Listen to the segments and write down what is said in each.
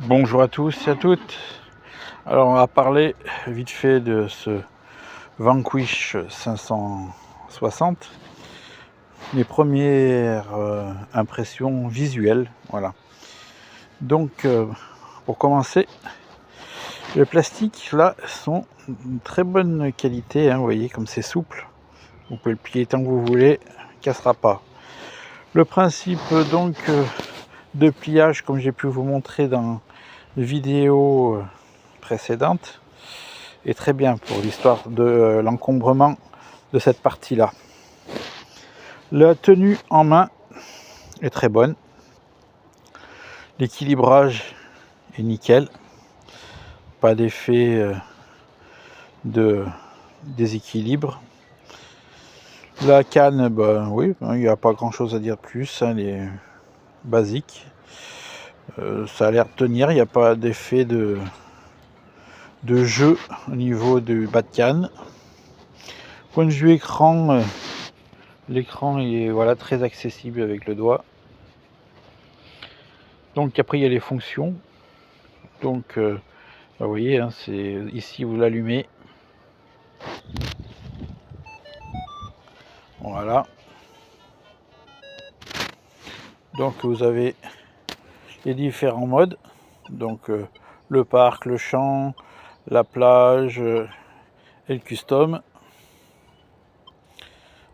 Bonjour à tous et à toutes. Alors on va parler vite fait de ce Vanquish 560. Mes premières impressions visuelles, voilà. Donc pour commencer, les plastiques là sont de très bonne qualité, hein, vous voyez comme c'est souple. Vous pouvez le plier tant que vous voulez, cassera pas. Le principe donc de pliage, comme j'ai pu vous montrer dans vidéo précédente, est très bien pour l'histoire de l'encombrement de cette partie là. La tenue en main est très bonne, l'équilibrage est nickel, pas d'effet de déséquilibre. La canne, bah oui, il n'y a pas grand chose à dire de plus, hein, elle est basique. Ça a l'air de tenir, il n'y a pas d'effet de jeu au niveau du bas de canne. Point de vue écran, l'écran est voilà, très accessible avec le doigt. Donc après il y a les fonctions. Donc bah, vous voyez, hein, c'est ici vous l'allumez. Voilà. Donc vous avez les différents modes. Donc le parc, le champ, la plage et le custom.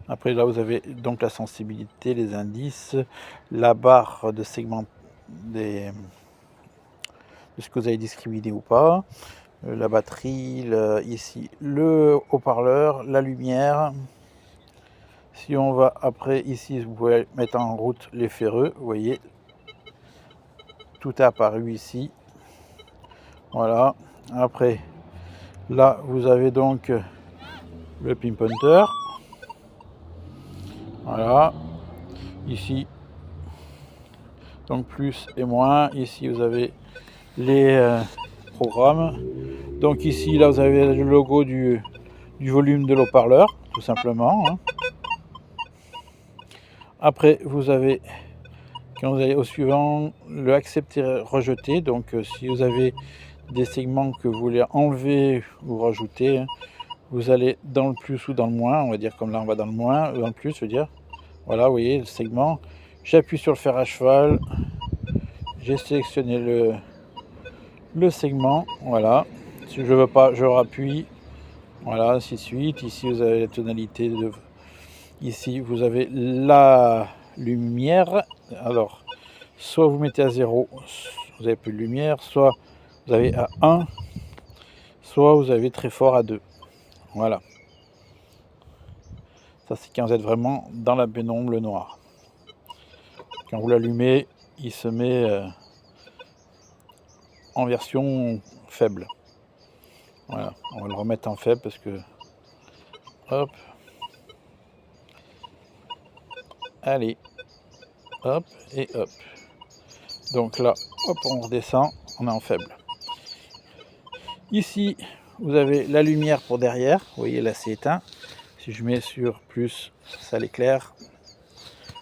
Après là vous avez donc la sensibilité, les indices, la barre de segment de ce que vous avez discriminé ou pas, la batterie, ici le haut-parleur, la lumière. Si on va après ici, vous pouvez mettre en route les ferreux, vous voyez, tout est apparu ici. Voilà. Après là vous avez donc le pin pointer. Voilà. Ici donc plus et moins. Ici vous avez les programmes. Donc ici là vous avez le logo du volume de l'haut-parleur, tout simplement, hein. Après vous avez, quand vous allez au suivant, le accepter rejeter. Donc si vous avez des segments que vous voulez enlever ou rajouter, hein, vous allez dans le plus ou dans le moins, on va dire, comme là on va dans le moins, dans le plus, je veux dire. Voilà, vous voyez le segment. J'appuie sur le fer à cheval, j'ai sélectionné le segment, voilà. Si je veux pas, je rappuie, voilà, ainsi de suite. Ici vous avez la tonalité de, ici vous avez la lumière. Alors soit vous mettez à 0, vous avez plus de lumière, soit vous avez à 1, soit vous avez très fort à 2. Voilà. Ça c'est quand vous êtes vraiment dans la pénombre, le noir. Quand vous l'allumez, il se met en version faible. Voilà, on va le remettre en faible parce que hop, allez, hop et hop. Donc là, hop, on redescend, on est en faible. Ici, vous avez la lumière pour derrière, vous voyez là c'est éteint. Si je mets sur plus, ça l'éclaire.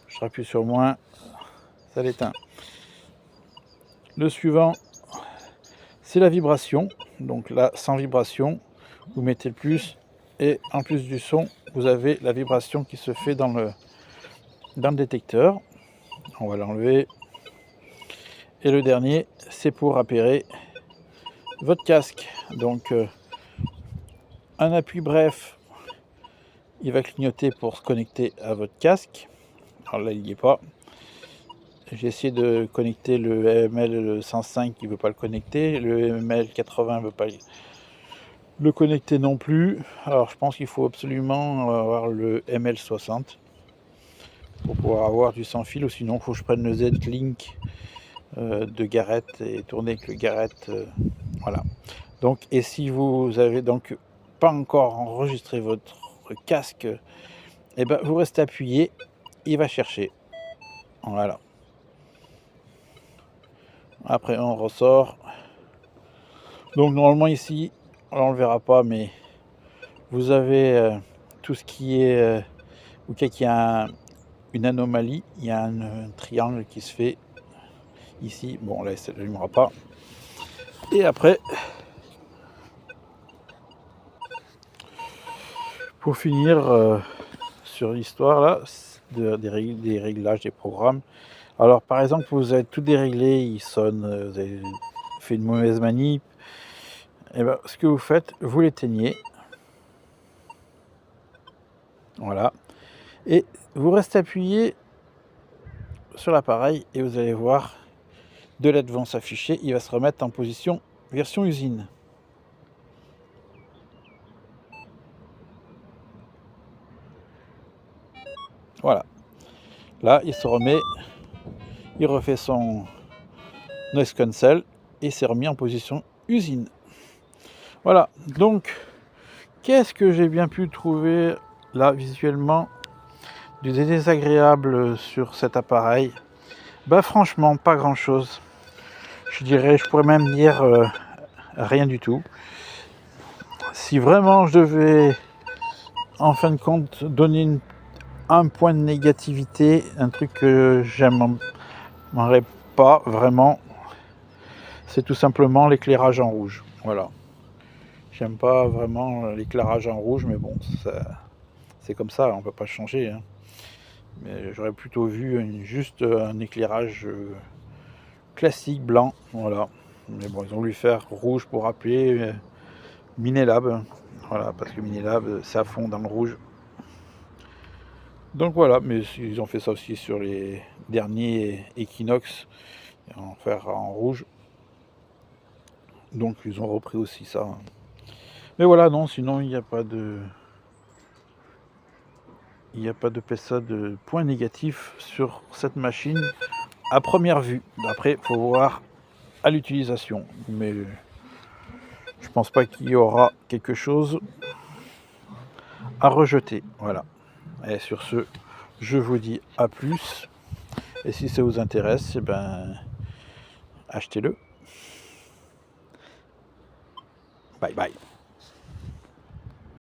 Je rappuie sur moins, ça l'éteint. Le suivant, c'est la vibration. Donc là, sans vibration, vous mettez le plus et en plus du son, vous avez la vibration qui se fait dans le détecteur. On va l'enlever. Et le dernier, c'est pour appairer votre casque. Donc un appui bref, il va clignoter pour se connecter à votre casque. Alors là, il n'y est pas. J'ai essayé de connecter le ML 105 qui ne veut pas le connecter. Le ML 80 ne veut pas le connecter non plus. Alors je pense qu'il faut absolument avoir le ML 60 pour pouvoir avoir du sans fil, ou sinon il faut que je prenne le Z-Link de Garrett et tourner avec le Garrett. Voilà. Donc, et si vous avez donc pas encore enregistré votre casque, et ben vous restez appuyé, il va chercher. Voilà. Après on ressort. Donc normalement ici, on le verra pas, mais vous avez tout ce qui est ou qu'il y a une anomalie, il y a un triangle qui se fait ici. Bon, là, ça n'allumera pas. Et après, pour finir sur l'histoire là, des réglages des programmes. Alors par exemple, vous avez tout déréglé, il sonne, vous avez fait une mauvaise manip. Et ben, ce que vous faites, vous l'éteignez. Voilà. Et vous restez appuyé sur l'appareil et vous allez voir deux LED vont s'afficher. Il va se remettre en position version usine. Voilà. Là, il se remet, il refait son noise cancel et s'est remis en position usine. Voilà. Donc, qu'est-ce que j'ai bien pu trouver là visuellement du désagréable sur cet appareil? Bah franchement, pas grand-chose. Je pourrais même dire rien du tout. Si vraiment je devais, en fin de compte, donner un point de négativité, un truc que j'aimerais pas vraiment, c'est tout simplement l'éclairage en rouge. Voilà. J'aime pas vraiment l'éclairage en rouge, mais bon, c'est comme ça, on peut pas changer. Hein. Mais j'aurais plutôt vu juste un éclairage classique blanc, voilà. Mais bon, ils ont voulu faire rouge pour rappeler Minelab, voilà, parce que Minelab c'est à fond dans le rouge. Donc voilà, mais ils ont fait ça aussi sur les derniers Equinox, en faire en rouge. Donc ils ont repris aussi ça. Mais voilà, non, sinon il n'y a pas de PSA de point négatif sur cette machine à première vue. Après, il faut voir à l'utilisation. Mais je pense pas qu'il y aura quelque chose à rejeter. Voilà. Et sur ce, je vous dis à plus. Et si ça vous intéresse, eh ben, achetez-le. Bye bye.